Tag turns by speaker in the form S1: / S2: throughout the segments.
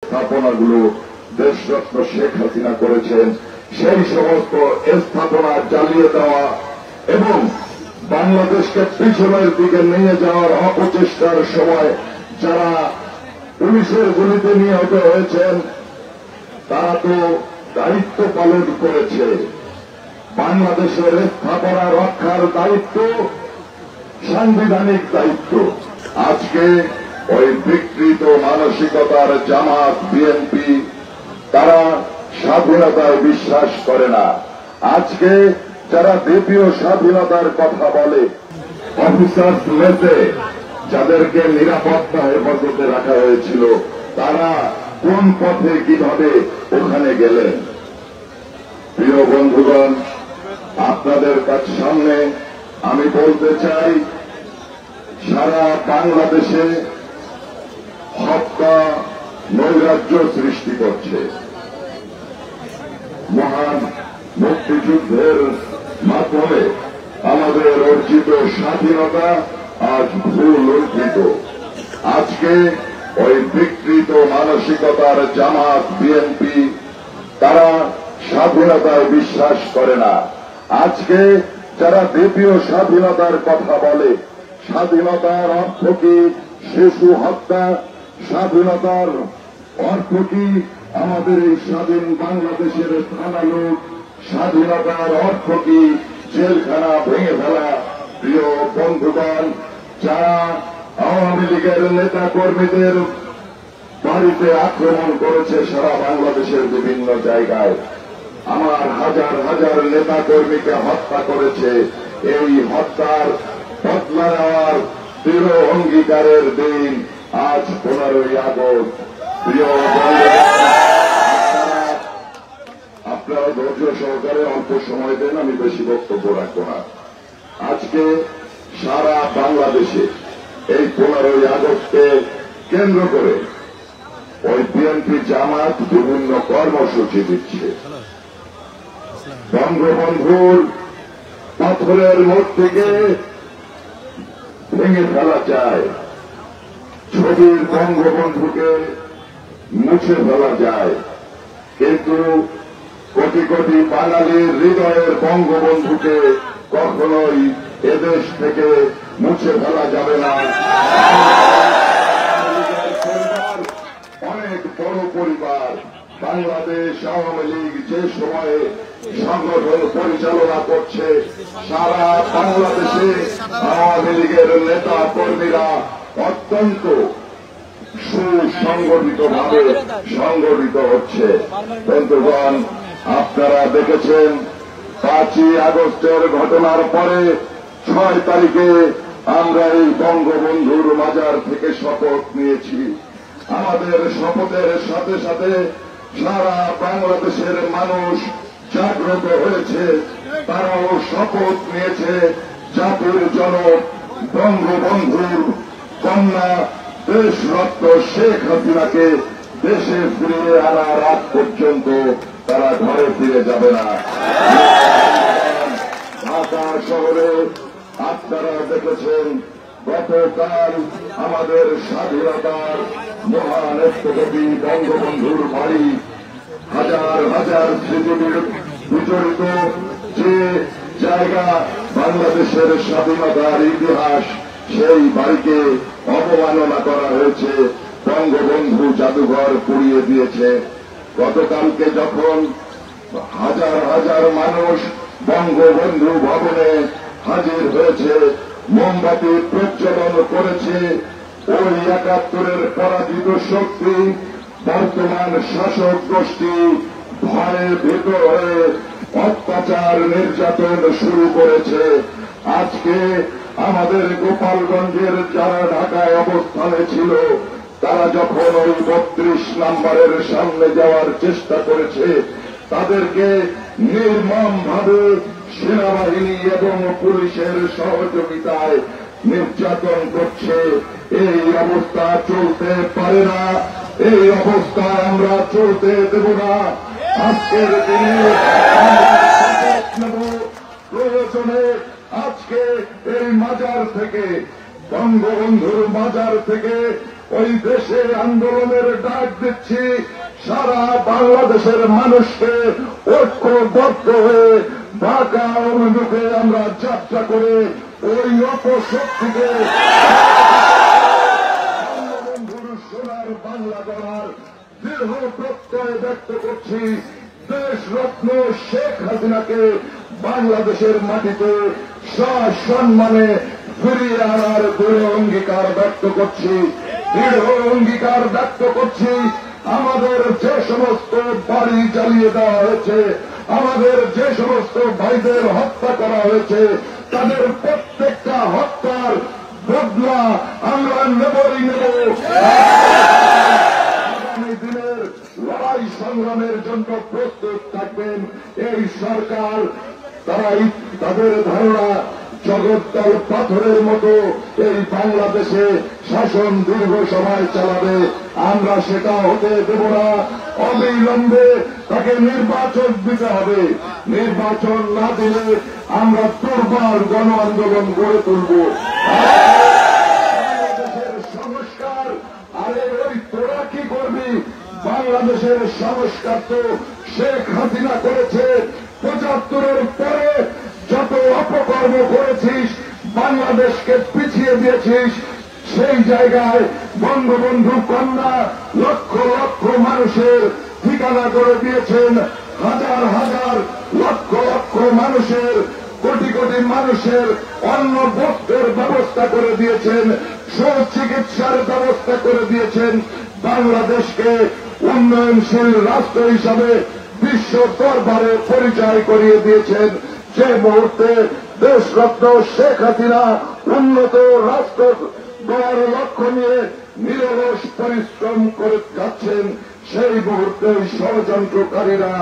S1: স্থাপনাগুলো দেশরত্ন শেখ হাসিনা করেছেন, সেই সমস্ত স্থাপনা জ্বালিয়ে দেওয়া এবং বাংলাদেশকে পিছনের দিকে নিয়ে যাওয়ার অপচেষ্টার সময় যারা পুলিশের গুলিতে নিহত হয়েছেন তারা তো দায়িত্ব পালন করেছে। বাংলাদেশের স্থাপনা রক্ষার দায়িত্ব সাংবিধানিক দায়িত্ব। আজকে ওই বিকৃত মানসিকতার জামাত বিএনপি তারা স্বাধীনতায় বিশ্বাস করে না। আজকে যারা দ্বিতীয় স্বাধীনতার কথা বলে, অফিসার্স লেসে যাদেরকে নিরাপত্তা হেফাজতে রাখা হয়েছিল তারা কোন পথে কিভাবে ওখানে গেলেন? প্রিয় বন্ধুগণ, আপনাদের কাছে সামনে আমি বলতে চাই, সারা বাংলাদেশে হত্যা নৈরাজ্য সৃষ্টি করছে। মহান মুক্তিযুদ্ধের মাধ্যমে আমাদের অর্জিত স্বাধীনতা আজ ভুল লুণ্ঠিত। আজকে ওই বিকৃত মানসিকতার জামাত বিএনপি তারা স্বাধীনতায় বিশ্বাস করে না। আজকে যারা দ্বিতীয় স্বাধীনতার কথা বলে, স্বাধীনতার অর্থ কি শিশু হত্যা? স্বাধীনতার অর্থ কি আমাদের এই স্বাধীন বাংলাদেশের থানা লুট? স্বাধীনতার অর্থ কি জেলখানা ভেঙে ফেলা? প্রিয় বন্ধুগণ, যারা আওয়ামী লীগের নেতা কর্মীদের বাড়িতে আক্রমণ করেছে সারা বাংলাদেশের বিভিন্ন জায়গায়, আমার হাজার হাজার নেতা কর্মীকে হত্যা করেছে, এই হত্যার বদলা নেওয়ার দৃঢ় অঙ্গীকারের দিন আজ 15ই আগস্ট। প্রিয় আপনারা ধৈর্য সহকারে অল্প সময় দেন, আমি বেশি বক্তব্য রাখবো না। আজকে সারা বাংলাদেশে এই 15ই আগস্টকে কেন্দ্র করে ওই বিএনপি জামাত বিভিন্ন কর্মসূচি দিচ্ছে। বঙ্গবন্ধুর পাথরের মূর্তিকে ভেঙে ফেলা যায়, ছবির বঙ্গবন্ধুকে মুছে ফেলা যায়, কিন্তু কোটি কোটি বাঙালির হৃদয়ের বঙ্গবন্ধুকে কখনোই এদেশ থেকে মুছে ফেলা যাবে না। অনেক বড় পরিবার বাংলাদেশ আওয়ামী লীগ যে সময়ে সংগঠন পরিচালনা করছে, সারা বাংলাদেশে আওয়ামী লীগের নেতা কর্মীরা অত্যন্ত সুসংগঠিতভাবে সংগঠিত হচ্ছে। বন্ধুগণ, আপনারা দেখেছেন 5ই আগস্টের ঘটনার পরে 6 তারিখে আমরা এই বঙ্গবন্ধুর মাজার থেকে শপথ নিয়েছি। আমাদের শপথের সাথে সাথে সারা বাংলাদেশের মানুষ জাগ্রত হয়েছে, তারাও শপথ নিয়েছে জাতির জনক বঙ্গবন্ধুর কন্যা দেশরত্ন শেখ হাসিনাকে দেশে ফিরিয়ে আনার আগ পর্যন্ত তারা ঘরে ফিরে যাবে না। ঢাকা শহরে আপনারা দেখেছেন গতকাল আমাদের স্বাধীনতার মহান স্থপতি বঙ্গবন্ধুর বাড়ি হাজার হাজার স্মৃতি বিজড়িত যে জায়গা, বাংলাদেশের স্বাধীনতার ইতিহাস, সেই বাড়িকে অবমাননা করা হয়েছে, বঙ্গবন্ধু জাদুঘর পুড়িয়ে দিয়েছে। গতকালকে যখন হাজার হাজার মানুষ বঙ্গবন্ধু ভবনে হাজির হয়েছে, মোমবাতি প্রজ্বলন করেছে, ওই 71-এর পরাজিত শক্তি বর্তমান শাসক গোষ্ঠী ভয়ে ভীত হয়ে অত্যাচার নির্যাতন শুরু করেছে। আজকে আমাদের গোপালগঞ্জের যারা ঢাকায় অবস্থানে ছিল, তারা যখন ওই 32 নম্বরের সামনে যাওয়ার চেষ্টা করেছে, তাদেরকে নির্মমভাবে সেনাবাহিনী এবং পুলিশের সহযোগিতায় নির্যাতন করছে। এই অবস্থা চলতে পারে না, এই অবস্থা আমরা চলতে দেব না। আজকের দিনে প্রয়োজনে আজকে এই মাজার থেকে, বঙ্গবন্ধুর মাজার থেকে ওই দেশে আন্দোলনের ডাক দিচ্ছি। সারা বাংলাদেশের মানুষকে ঐক্যবদ্ধ হয়ে ঢাকা অভিমুখে আমরা যাত্রা করে ওই অপশক্তিকে বঙ্গবন্ধুর সোনার বাংলা গড়ার দৃঢ় প্রত্যয় ব্যক্ত করছি। দেশরত্ন শেখ হাসিনাকে বাংলাদেশের মাটিতে সসম্মানে ফিরিয়ে আনার দৃঢ় অঙ্গীকার ব্যক্ত করছি। দৃঢ় অঙ্গীকার ব্যক্ত করছি। আমাদের যে সমস্ত বাড়ি জ্বালিয়ে দেওয়া হয়েছে, আমাদের যে সমস্ত ভাইদের হত্যা করা হয়েছে, তাদের প্রত্যেকটা হত্যার বদলা আমরা নেবই নেব। আগামী দিনের লড়াই সংগ্রামের জন্য প্রস্তুত থাকবেন এই সরকার। তারাই তাদের ধারণা জগদ্দল পাথরের মতো এই বাংলাদেশে শাসন দীর্ঘ সময় চালাবে। আমরা সেটা হতে দেব না। অবিলম্বে তাকে নির্বাচন দিতে হবে। নির্বাচন না দিলে আমরা দুর্বার গণ আন্দোলন গড়ে তুলব। বাংলাদেশের সংস্কার, আরে ওই তোরা কি করবি? বাংলাদেশের সংস্কার তো শেখ হাসিনা করেছে। ৭৫-এর পরে যত অপকর্ম করেছিস, বাংলাদেশকে পিছিয়ে দিয়েছিস, সেই জায়গায় বঙ্গবন্ধু কন্যা লক্ষ লক্ষ মানুষের ঠিকানা করে দিয়েছেন। হাজার হাজার লক্ষ লক্ষ মানুষের, কোটি কোটি মানুষের অন্ন বস্ত্রের ব্যবস্থা করে দিয়েছেন, সুচিকিৎসার ব্যবস্থা করে দিয়েছেন। বাংলাদেশকে উন্নয়নশীল রাষ্ট্র হিসাবে বিশ্ব দরবারে পরিচয় করিয়ে দিয়েছেন। যে মুহূর্তে দেশরত্ন শেখ হাসিনা উন্নত রাষ্ট্র গড়ার লক্ষ্য নিয়ে নিরলস পরিশ্রম করে যাচ্ছেন, সেই মুহূর্তে ষড়যন্ত্রকারীরা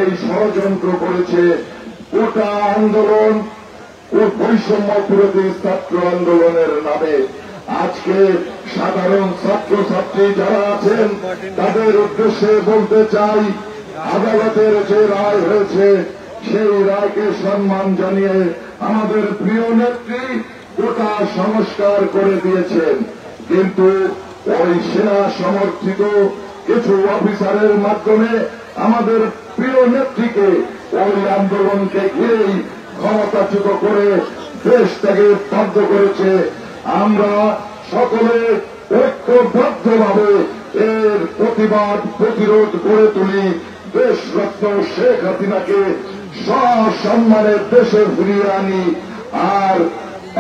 S1: এই ষড়যন্ত্র করেছে। গোটা আন্দোলন ও বৈষম্য বিরোধী ছাত্র আন্দোলনের নামে আজকে সাধারণ ছাত্রছাত্রী যারা আছেন তাদের উদ্দেশ্যে বলতে চাই, আদালতের যে রায় হয়েছে সেই রায়কে সম্মান জানিয়ে আমাদের প্রিয় নেত্রী গোটা সংস্কার করে দিয়েছেন। কিন্তু ওই সেনা সমর্থিত কিছু অফিসারের মাধ্যমে আমাদের প্রিয় নেত্রীকে ওই আন্দোলনকে ঘিরেই ক্ষমতাচ্যুত করে দেশটাকে বাধ্য করেছে। আমরা সকলে ঐক্যবদ্ধভাবে এর প্রতিবাদ প্রতিরোধ গড়ে তুলি। দেশরত্ন শেখ হাসিনাকে সসম্মানে দেশে ফিরিয়ে আনি। আর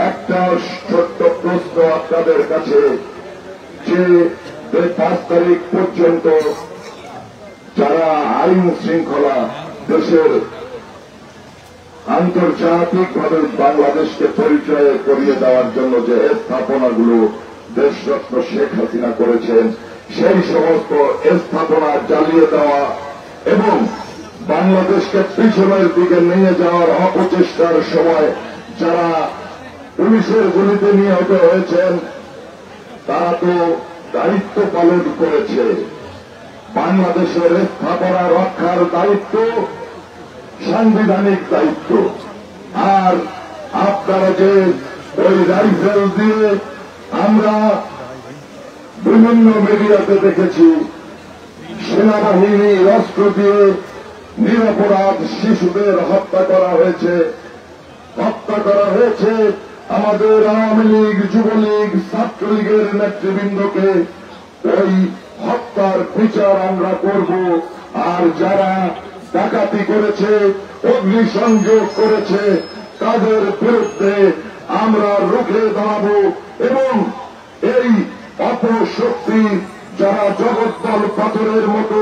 S1: একটা ছোট্ট প্রশ্ন আপনাদের কাছে, যে 5 তারিখ পর্যন্ত যারা আইন শৃঙ্খলা দেশের আন্তর্জাতিকভাবে বাংলাদেশকে পরিচয় করিয়ে দেওয়ার জন্য যে স্থাপনাগুলো দেশরত্ন শেখ হাসিনা করেছেন, সেই সমস্ত স্থাপনা জ্বালিয়ে দেওয়া এবং বাংলাদেশকে পিছনের দিকে নিয়ে যাওয়ার অপচেষ্টার সময় যারা পুলিশের গুলিতে নিহত হয়েছেন, তারা তো দায়িত্ব পালন করেছে। বাংলাদেশের স্থাপনা রক্ষার দায়িত্ব সাংবিধানিক দায়িত্ব। আর আপনারা যে ওই রাইফেল দিয়ে, আমরা বিভিন্ন মিডিয়াতে দেখেছি সেনাবাহিনী অস্ত্র দিয়ে নিরপরাধ শিশুদের হত্যা করা হয়েছে। আমাদের আওয়ামী লীগ, যুবলীগ, ছাত্রলীগের নেতৃবৃন্দকে ওই হত্যার বিচার আমরা করব। আর যারা ডাকাতি করেছে, অগ্নিসংযোগ করেছে, তাদের বিরুদ্ধে আমরা রুখে দাঁড়াব এবং এই অপশক্তি যারা জগদ্দল পাথরের মতো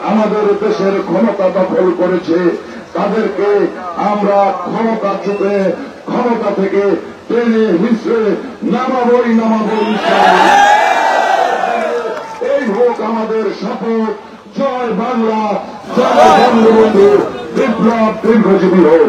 S1: আমাদের দেশের ক্ষমতা দখল করেছে, তাদেরকে আমরা ক্ষমতা থেকে টেনে হিসেবে নামাবই। এই হোক আমাদের শপথ। জয় বাংলা, জয় বঙ্গবন্ধু, বিপ্লব দীর্ঘজীবী হোক।